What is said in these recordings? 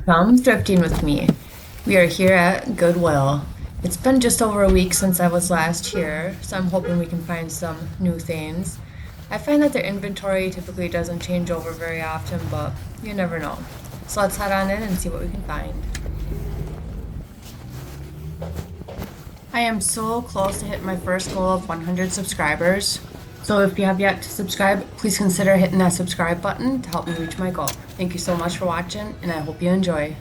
Come thrifting with me. We are here at Goodwill. It's been just over a week since I was last here, so I'm hoping we can find some new things. I find that their inventory typically doesn't change over very often, but you never know. So let's head on in and see what we can find. I am so close to hitting my first goal of 100 subscribers. So if you have yet to subscribe, please consider hitting that subscribe button to help me reach my goal. Thank you so much for watching, and I hope you enjoy.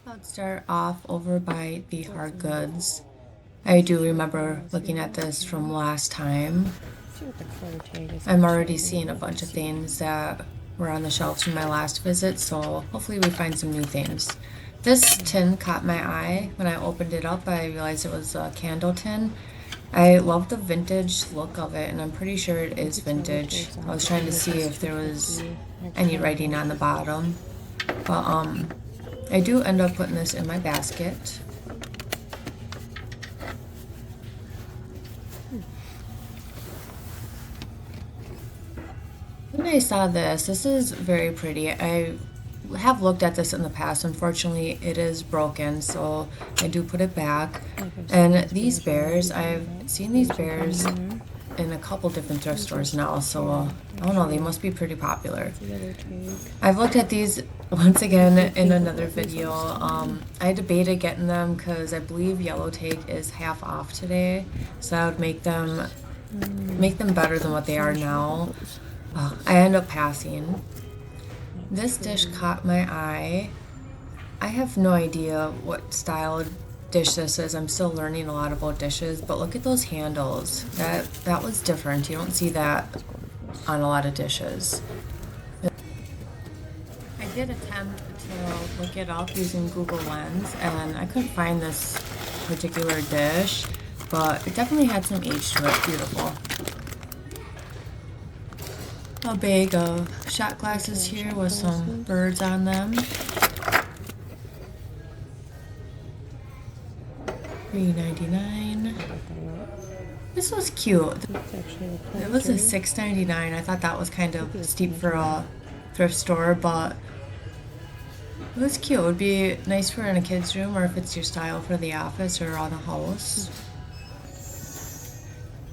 Let's start off over by the hard goods. I do remember looking at this from last time. I'm already seeing a bunch of things that were on the shelves from my last visit, so hopefully we find some new things. This tin caught my eye. When I opened it up, I realized it was a candle tin. I love the vintage look of it, and I'm pretty sure it is vintage. I was trying to see if there was any writing on the bottom, but I do end up putting this in my basket. When I saw this is very pretty. I have looked at this in the past. Unfortunately, it is broken, so I do put it back. And these bears, I've seen these bears in a couple different thrift stores now, so I don't know, they must be pretty popular. I've looked at these once again in another video. I debated getting them because I believe yellow take is half off today, so I would make them better than what they are now. I end up passing. This dish caught my eye. I have no idea what style dish this is. I'm still learning a lot about dishes, but look at those handles. That was different. You don't see that on a lot of dishes. I did attempt to look it up using Google Lens, and I couldn't find this particular dish, but it definitely had some age to it. Beautiful. A bag of shot glasses here with some birds on them. $3.99. This was cute. It was a $6.99. I thought that was kind of steep for a thrift store, but it was cute. It would be nice for in a kid's room, or if it's your style for the office or on a house.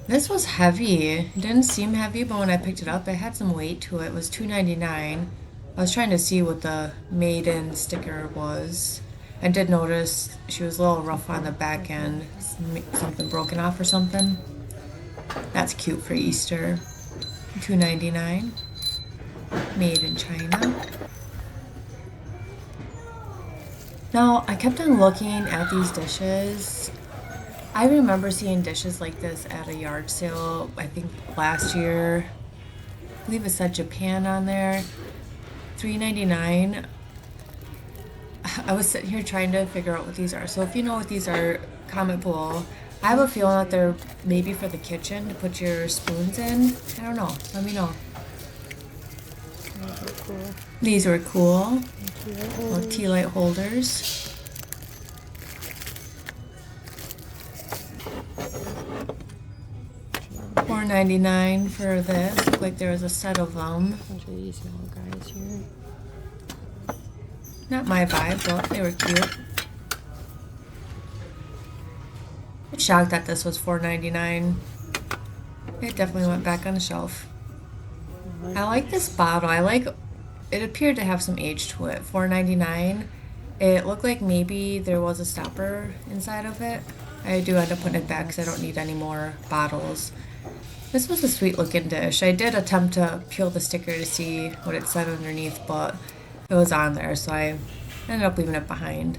This was heavy. It didn't seem heavy, but when I picked it up, it had some weight to it. It was $2.99. I was trying to see what the made-in sticker was. I did notice she was a little rough on the back end. Something broken off or something. That's cute for Easter. $2.99. Made in China. Now, I kept on looking at these dishes. I remember seeing dishes like this at a yard sale, I think last year. I believe it said Japan on there. $3.99. I was sitting here trying to figure out what these are. So if you know what these are, comment below. I have a feeling that they're maybe for the kitchen to put your spoons in. I don't know. Let me know. These were cool. Little tea light holders. $4.99 for this. Looked like there was a set of them. Not my vibe, but they were cute. I'm shocked that this was $4.99. It definitely went back on the shelf. I like this bottle. It appeared to have some age to it. $4.99. It looked like maybe there was a stopper inside of it. I do end up putting it back because I don't need any more bottles. This was a sweet looking dish. I did attempt to peel the sticker to see what it said underneath, but it was on there, so I ended up leaving it behind.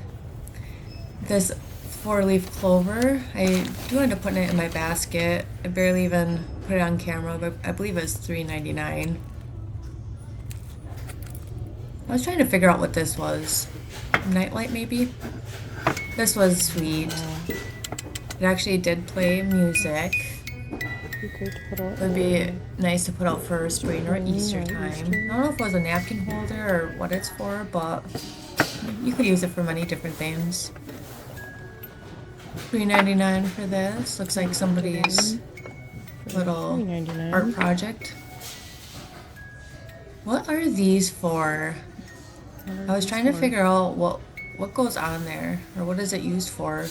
This 4-leaf clover, I do end up putting it in my basket. I barely even put it on camera, but I believe it's $3.99. I was trying to figure out what this was. Nightlight, maybe? This was sweet. It actually did play music. It would be nice to put out for spring or Easter time. I don't know if it was a napkin holder or what it's for, but you could use it for many different things. $3.99 for this. Looks like somebody's little $3.99. art project. What are these for? I was trying to figure out what goes on there, or what is it used for.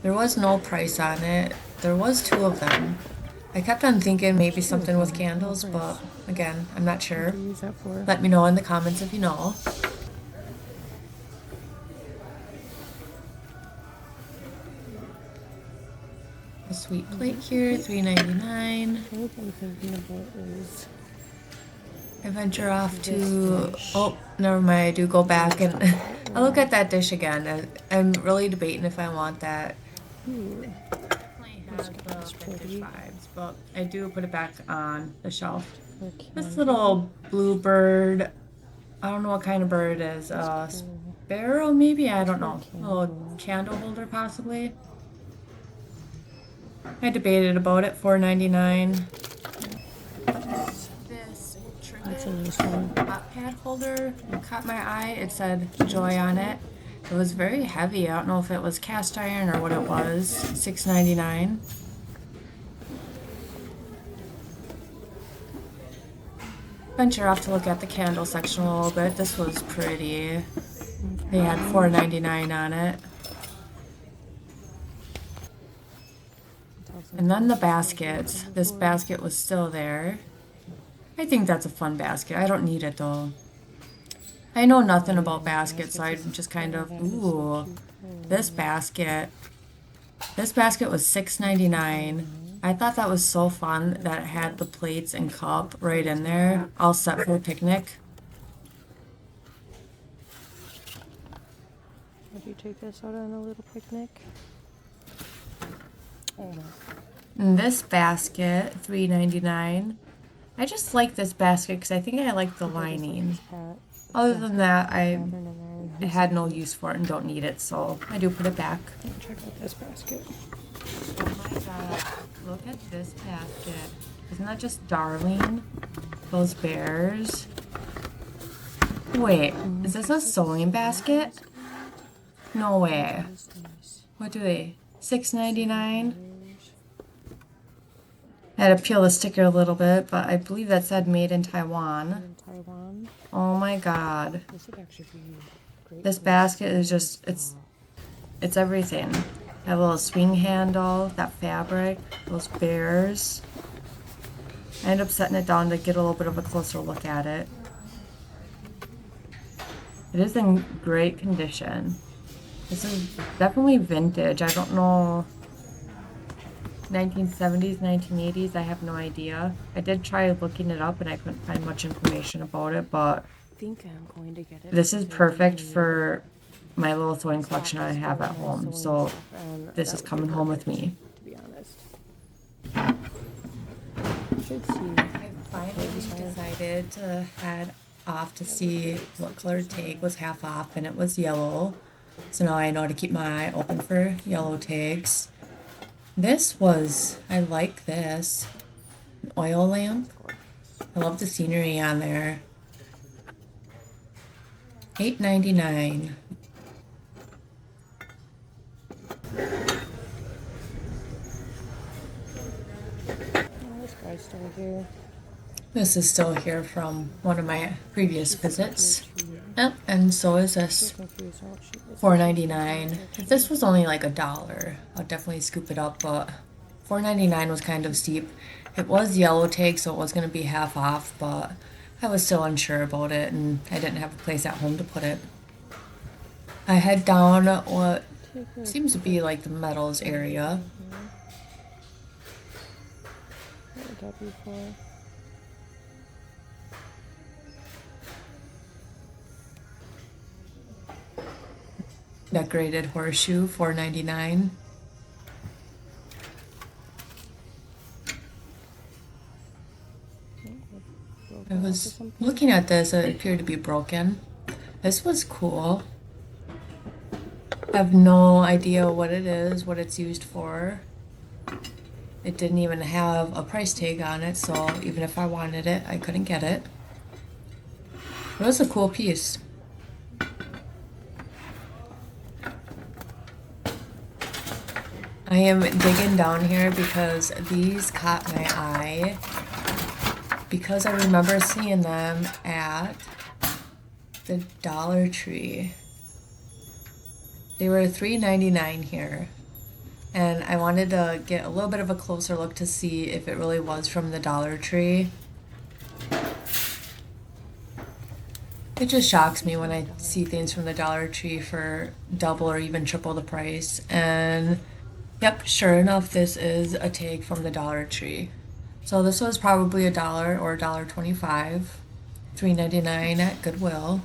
There was no price on it. There was two of them. I kept on thinking maybe something with candles, but again, I'm not sure. What do you use that for? Let me know in the comments if you know. A sweet plate here, $3.99. What I'm thinking about is I venture off to, oh, never mind, I do go back and I look at that dish again. I'm really debating if I want that. Definitely has the vintage vibes, but I do put it back on the shelf. This little blue bird, I don't know what kind of bird it is. Sparrow maybe? I don't know. A little candle holder possibly. I debated about it, $4.99. This hot pad holder caught my eye. It said Joy on it. It was very heavy. I don't know if it was cast iron or what it was. $6.99. Venture off to look at the candle section a little bit. This was pretty. They had $4.99 on it. And then the baskets. This basket was still there. I think that's a fun basket. I don't need it though. I know nothing about baskets, so I'm just kind of, ooh, this basket. This basket was $6.99. I thought that was so fun that it had the plates and cup right in there, all set for a picnic. Would you take this out on a little picnic? Oh no. And this basket, $3.99. I just like this basket because I think I like the lining. Other than that, I had no use for it and don't need it, so I do put it back. Check out this basket. Oh my god, look at this basket. Isn't that just darling? Those bears. Wait, is this a sewing basket? No way. What do they? $6.99? I had to peel the sticker a little bit, but I believe that said made in Taiwan. Oh my god. This would actually be great. This basket is just, it's everything. That little swing handle, that fabric, those bears. I ended up setting it down to get a little bit of a closer look at it. It is in great condition. This is definitely vintage. I don't know, 1970s, 1980s, I have no idea. I did try looking it up and I couldn't find much information about it, but I think I'm going to get it. this is perfect for my little sewing collection I have at home, so this is coming home with me. To be honest. Should see. I finally decided to head off to see what color tag was half off, and it was yellow. So now I know to keep my eye open for yellow tags. I like this. An oil lamp. I love the scenery on there. $8.99. This guy's still here. This is still here from one of my previous visits. Yep, and so is this. $4.99. If this was only like $1, I'd definitely scoop it up, but $4.99 was kind of steep. It was yellow tag, so it was going to be half off, but I was still unsure about it, and I didn't have a place at home to put it. I head down what seems to be like the metals area. What would that be for? Decorated horseshoe, $4.99. I was looking at this, it appeared to be broken. This was cool. I have no idea what it is, what it's used for. It didn't even have a price tag on it, so even if I wanted it, I couldn't get it. It was a cool piece. I am digging down here because these caught my eye because I remember seeing them at the Dollar Tree. They were $3.99 here. And I wanted to get a little bit of a closer look to see if it really was from the Dollar Tree. It just shocks me when I see things from the Dollar Tree for double or even triple the price. And yep, sure enough, this is a tag from the Dollar Tree. So this was probably $1 or $1.25, $3.99 at Goodwill.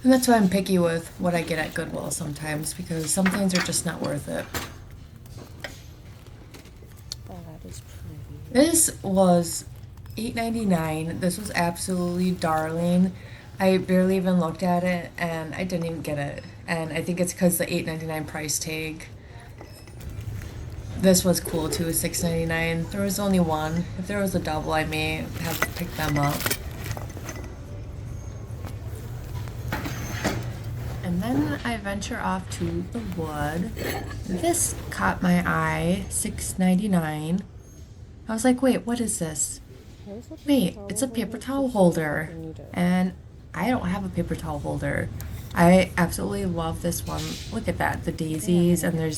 And that's why I'm picky with what I get at Goodwill sometimes because some things are just not worth it. Oh, that is pretty. This was $8.99. This was absolutely darling. I barely even looked at it and I didn't even get it. And I think it's because the $8.99 price tag. This was cool too, $6.99. There was only one. If there was a double, I may have picked them up. And then I venture off to the wood. This caught my eye, $6.99. I was like, wait, what is this? Wait, it's a paper towel holder. And I don't have a paper towel holder. I absolutely love this one. Look at that, the daisies, and I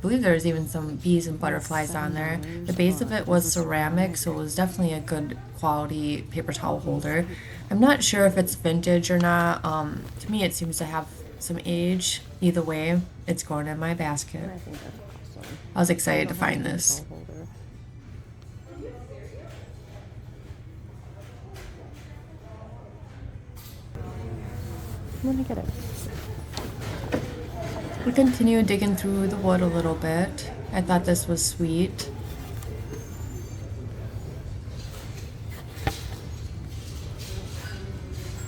believe there's even some bees and butterflies on there. The base of it was ceramic, so it was definitely a good quality paper towel holder. I'm not sure if it's vintage or not. To me, it seems to have some age. Either way, it's going in my basket. I think that's awesome. I was excited to find this. I'm gonna get it. We continued digging through the wood a little bit. I thought this was sweet.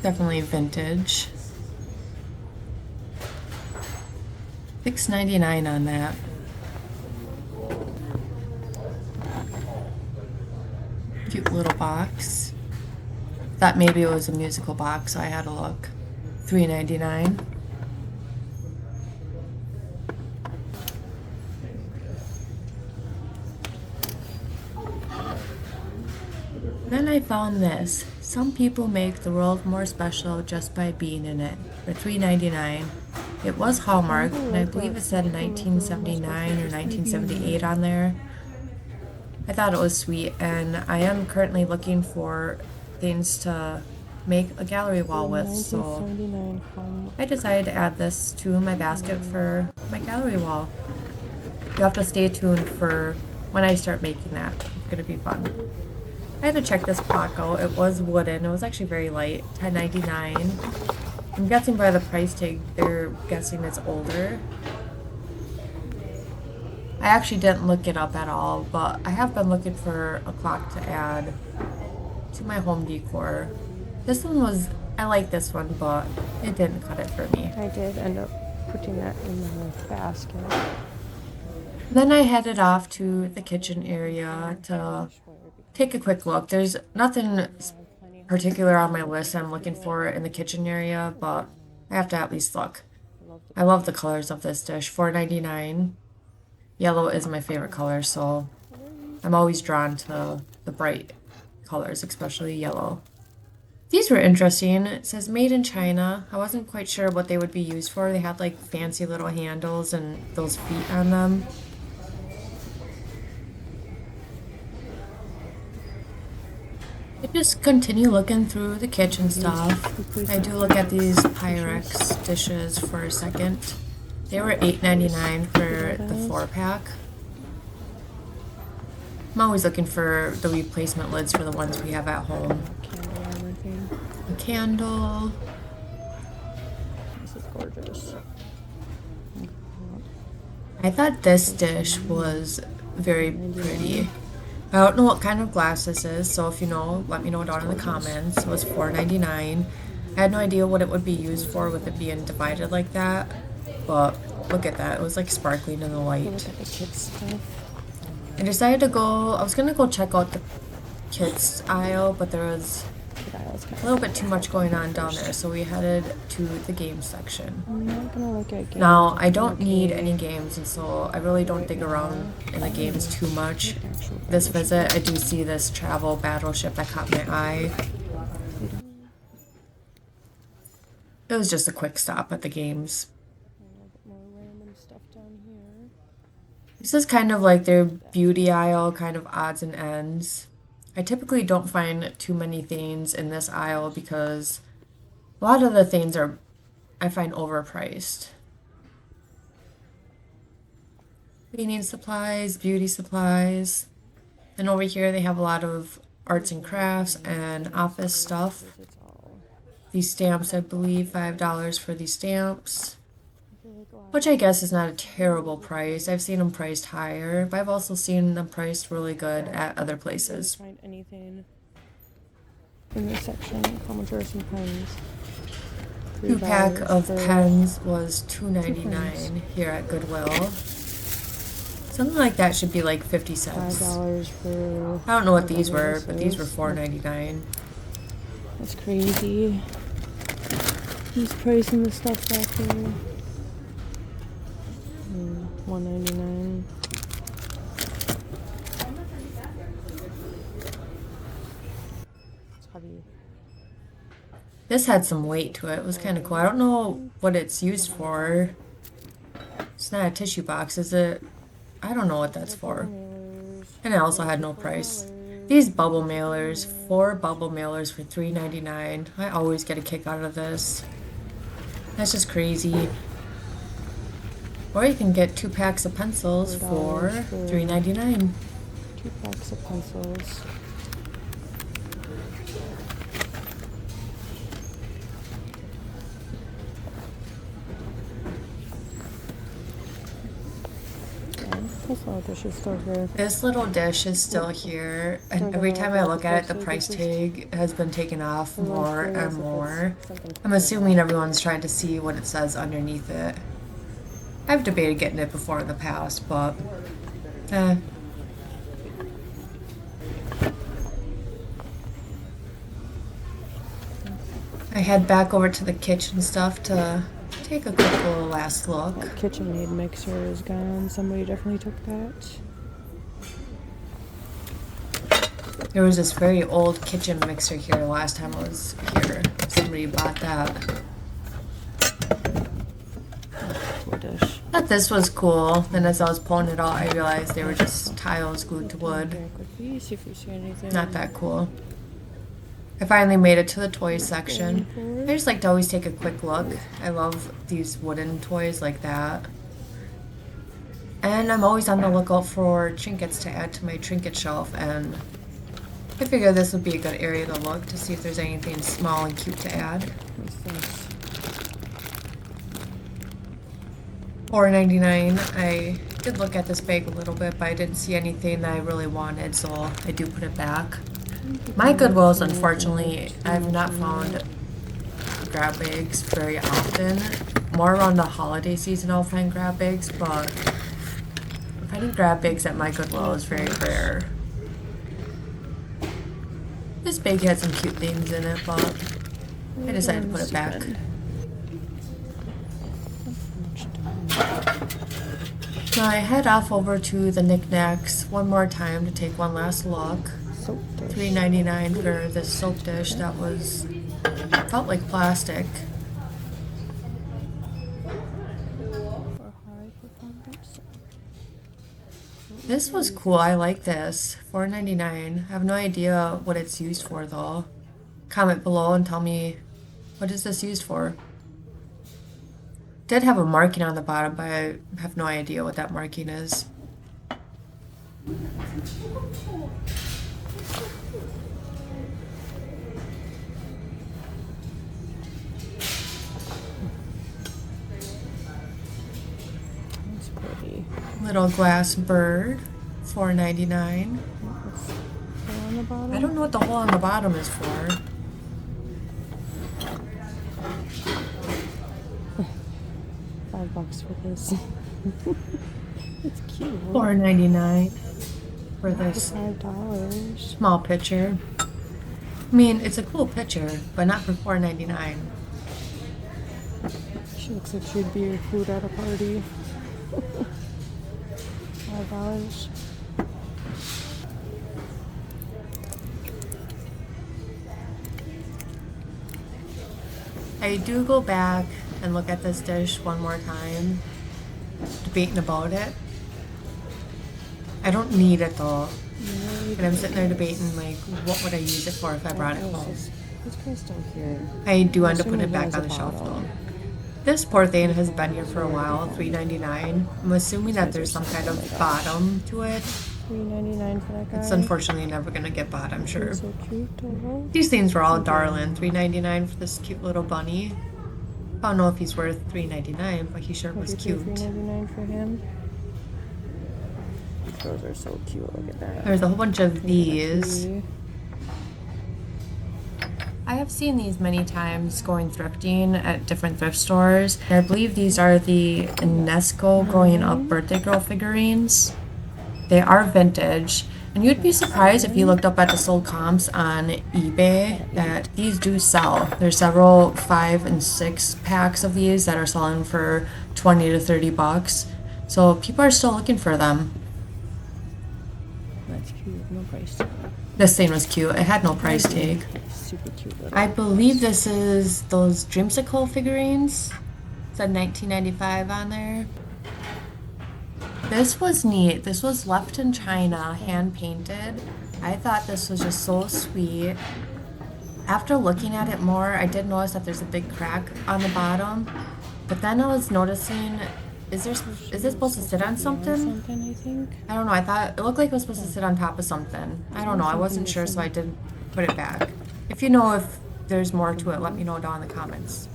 Definitely vintage. $6.99 on that. Cute little box. Thought maybe it was a musical box, so I had a look. $3.99. Then I found this. Some people make the world more special just by being in it. For $3.99. It was Hallmark, and I believe it said 1979 or 1978 on there. I thought it was sweet, and I am currently looking for things to make a gallery wall with, so I decided to add this to my basket for my gallery wall. You'll have to stay tuned for when I start making that. It's going to be fun. I had to check this clock out. It was wooden. It was actually very light, $10.99. I'm guessing by the price tag, they're guessing it's older. I actually didn't look it up at all, but I have been looking for a clock to add to my home decor. This one was, I like this one, but it didn't cut it for me. I did end up putting that in the basket. Then I headed off to the kitchen area to take a quick look. There's nothing particular on my list I'm looking for in the kitchen area, but I have to at least look. I love the colors of this dish. $4.99. Yellow is my favorite color, so I'm always drawn to the bright colors, especially yellow. These were interesting. It says made in China. I wasn't quite sure what they would be used for. They had like fancy little handles and those feet on them. I just continue looking through the kitchen stuff. I do look at these Pyrex dishes for a second. They were $8.99 for the 4-pack. I'm always looking for the replacement lids for the ones we have at home. A candle. This is gorgeous. I thought this dish was very pretty. I don't know what kind of glass this is, so if you know, let me know down in the comments. It was $4.99. I had no idea what it would be used for with it being divided like that, but look at that. It was like sparkling in the light. Look at the kids stuff. I decided to go, I was going to go check out the kids aisle, but there was style's kind a little bit too much going on down there, so we headed to the games section. I'm not gonna look at games. Now, I I'm don't need okay. any games, and so I really don't Right dig now, around in the games too much. actual This battleship. visit, I do see this travel battleship that caught my eye. It was just a quick stop at the games. A little bit more random stuff down here. This is kind of like their beauty aisle, kind of odds and ends. I typically don't find too many things in this aisle because a lot of the things are, I find, overpriced. Cleaning supplies, beauty supplies. And over here they have a lot of arts and crafts and office stuff. It's all These stamps, I believe, $5 for these stamps, really glass. which I guess is not a terrible price. I've seen them priced higher, but I've also seen them priced really good at other places. Find anything in this section. Commodores and pens. Two-pack $3 of for pens was $2.99 here at Goodwill. Something like that should be like 50 cents. $5 for. I don't know what these were, but these were $4.99. That's crazy. He's pricing the stuff back here. $1.99. It's heavy. This had some weight to it. It was kind of cool. I don't know what it's used for. It's not a tissue box, is it? I don't know what that's for. And I also had no price. These bubble mailers, 4 bubble mailers for $3.99. I always get a kick out of this. That's just crazy. Or you can get 2 packs of pencils for $3.99. 2 packs of pencils. This little dish is still here. This little dish is still here, and every time I look at it, the price tag has been taken off more and more. I'm assuming everyone's trying to see what it says underneath it. I've debated getting it before in the past, but I head back over to the kitchen stuff to take a quick little last look. That KitchenAid mixer is gone. Somebody definitely took that. There was this very old kitchen mixer here last time I was here. Somebody bought that. Dish. Thought this was cool. Then as I was pulling it out, I realized they were just tiles glued to wood. See if we see anything. Not that cool. I finally made it to the toy section. I just like to always take a quick look. I love these wooden toys like that. And I'm always on the lookout for trinkets to add to my trinket shelf, and I figure this would be a good area to look to see if there's anything small and cute to add. What's this? $4.99. I did look at this bag a little bit, but I didn't see anything that I really wanted, so I do put it back. My Goodwills, unfortunately, I've not found grab bags very often. More around the holiday season I'll find grab bags, but finding grab bags at my Goodwill is very rare. This bag had some cute things in it, but I decided to put it back. Now I head off over to the knickknacks one more time to take one last look. Soap dish. $3.99 for this soap dish that was felt like plastic. For high performance. This was cool. I like this. $4.99. I have no idea what it's used for though. Comment below and tell me, what is this used for? Did have a marking on the bottom, but I have no idea what that marking is. That's pretty. Little glass bird, $4.99. What's on the bottom? I don't know what the hole on the bottom is for. $5 for this. It's cute. $4.99 for this $5. small pitcher. I mean, it's a cool picture, but not for $4.99. She looks like she'd be food at a party. $5. I do go back and look at this dish one more time, debating about it. I don't need it though. And I'm sitting there debating, like, what would I use it for if I brought it home? This guy's still here. I do I'm end up putting it assuming he back has on a the shelf bottle. though. This poor thing has been here for a while, $3.99. I'm assuming that there's some kind of bottom to it. $3.99 for that guy. It's unfortunately never gonna get bought, I'm sure. He's so cute. Oh. These things were all darling. $3.99 for this cute little bunny. I don't know if he's worth $3.99, but he sure was cute. $3.99 for him. Those are so cute. Look at that. There's a whole bunch of these. I have seen these many times going thrifting at different thrift stores. I believe these are the UNESCO Growing Up Birthday Girl figurines. They are vintage. And you'd be surprised if you looked up at the sold comps on eBay that these do sell. There's several 5 and 6 packs of these that are selling for 20 to 30 bucks. So people are still looking for them. That's cute. No price tag. This thing was cute. It had no price tag. Super cute. I believe this is those dreamsicle figurines. It said $19.95 on there. This was neat. This was left in China, hand painted. I thought this was just so sweet. After looking at it more, I did notice that there's a big crack on the bottom. But then I was noticing, is this supposed to sit on something? I think. I don't know. I thought it looked like it was supposed to sit on top of something. I don't know. I wasn't sure, so I did put it back. If you know if there's more to it, let me know down in the comments.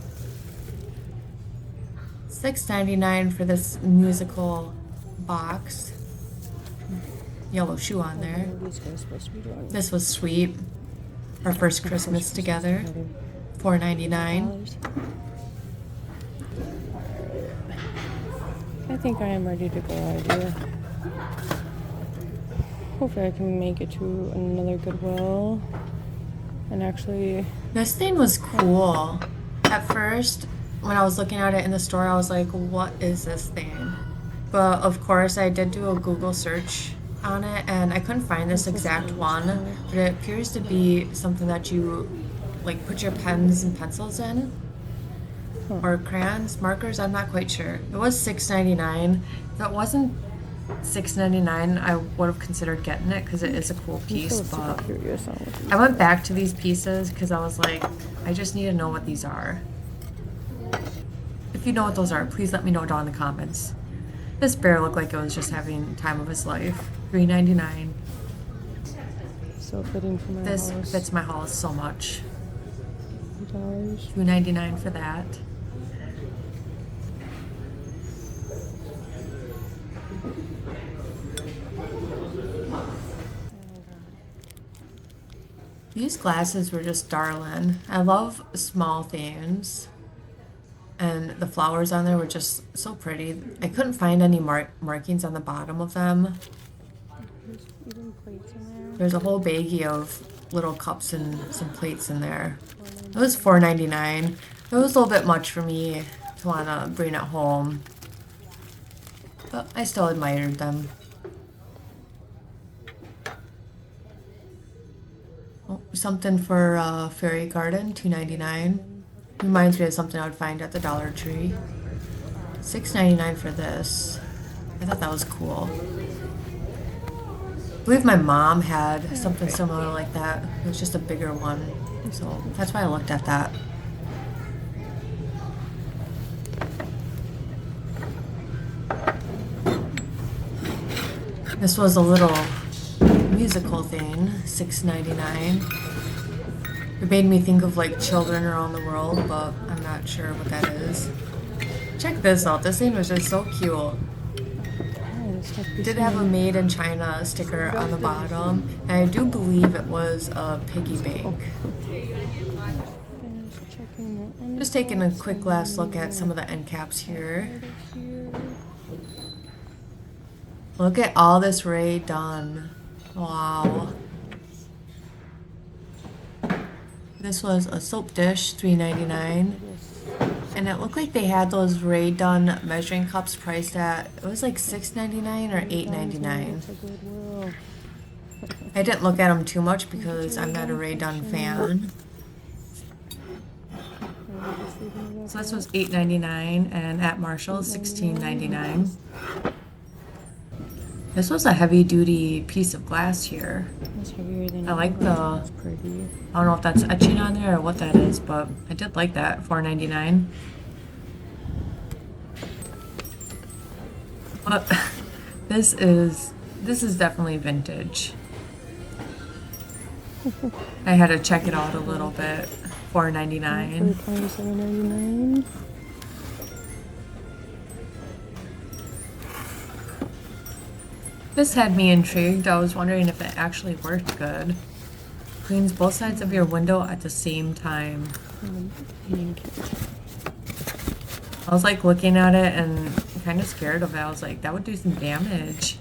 $6.99 for this musical box. Yellow shoe on there. This was sweet. Our first Christmas together. $4.99. I think I am ready to go out here. Hopefully I can make it to another Goodwill. And actually... This thing was cool. At first, when I was looking at it in the store, I was like, what is this thing? But of course, I did do a Google search on it, and I couldn't find this exact one. But it appears to be something that you, like, put your pens and pencils in. Or crayons, markers, I'm not quite sure. It was $6.99. If it wasn't $6.99, I would have considered getting it because it is a cool piece. But I went back to these pieces because I was like, I just need to know what these are. If you know what those are, please let me know down in the comments. This bear looked like it was just having time of his life. $3.99. So fitting for my this house. fits my house so much. $2. $2.99 for that. These glasses were just darling. I love small things. And the flowers on there were just so pretty. I couldn't find any markings on the bottom of them. There's even plates in there. There's a whole baggie of little cups and some plates in there. It was $4.99. It was a little bit much for me to want to bring it home. But I still admired them. Oh, something for Fairy Garden, $2.99. Reminds me of something I would find at the Dollar Tree. $6.99 for this. I thought that was cool. I believe my mom had something similar like that. It was just a bigger one. So that's why I looked at that. This was a little musical thing, $6.99. It made me think of like children around the world, but I'm not sure what that is. Check this out. This thing was just so cute. It did have a made in China sticker on the bottom, and I do believe it was a piggy bank. Just taking a quick last look at some of the end caps here. Look at all this Ray done. Wow. This was a soap dish, $3.99. And it looked like they had those Ray Dunn measuring cups priced at, it was like $6.99 or $8.99. Goodwill. I didn't look at them too much because I'm not a Ray Dunn fan. So this was $8.99 and at Marshall's $16.99. This was a heavy duty piece of glass here. It's heavier than I like the, It's pretty. I don't know if that's etching on there or what that is, but I did like that, $4.99. But this is definitely vintage. I had to check it out a little bit. $4.99. For $27.99. This had me intrigued. I was wondering if it actually worked good. Cleans both sides of your window at the same time. I was like looking at it and kind of scared of it. I was like, that would do some damage.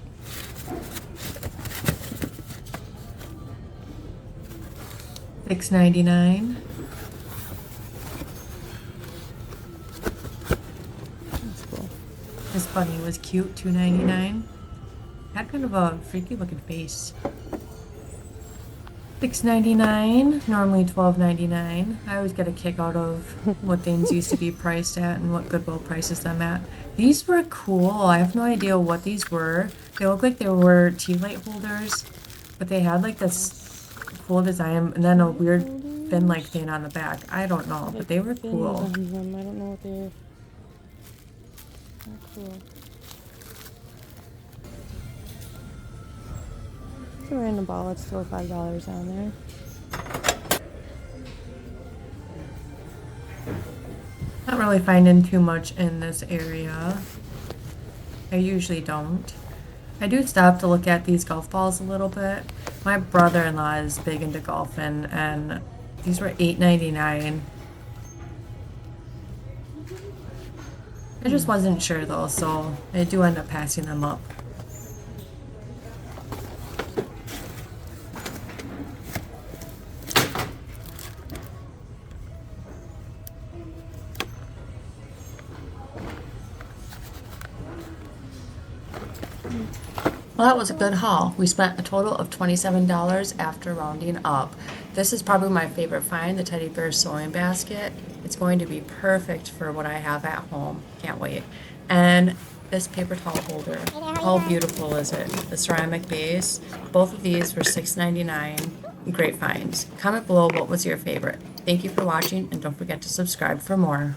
$6.99. That's cool. This bunny was cute, $2.99. Had kind of a freaky looking face. $6.99, normally $12.99. I always get a kick out of what things used to be priced at and what Goodwill prices them at. These were cool. I have no idea what these were. They look like they were tea light holders, but they had like this cool design and then a weird fin-like thing on the back. I don't know, but they were cool. I don't know what they're. Cool. It's a random ball. It's still $5 on there. Not really finding too much in this area. I usually don't. I do stop to look at these golf balls a little bit. My brother-in-law is big into golfing, and these were $8.99. I just wasn't sure though, so I do end up passing them up. Well, that was a good haul. We spent a total of $27 after rounding up. This is probably my favorite find, the teddy bear sewing basket. It's going to be perfect for what I have at home. Can't wait. And this paper towel holder. How beautiful is it? The ceramic base. Both of these were $6.99. Great finds. Comment below what was your favorite. Thank you for watching, and don't forget to subscribe for more.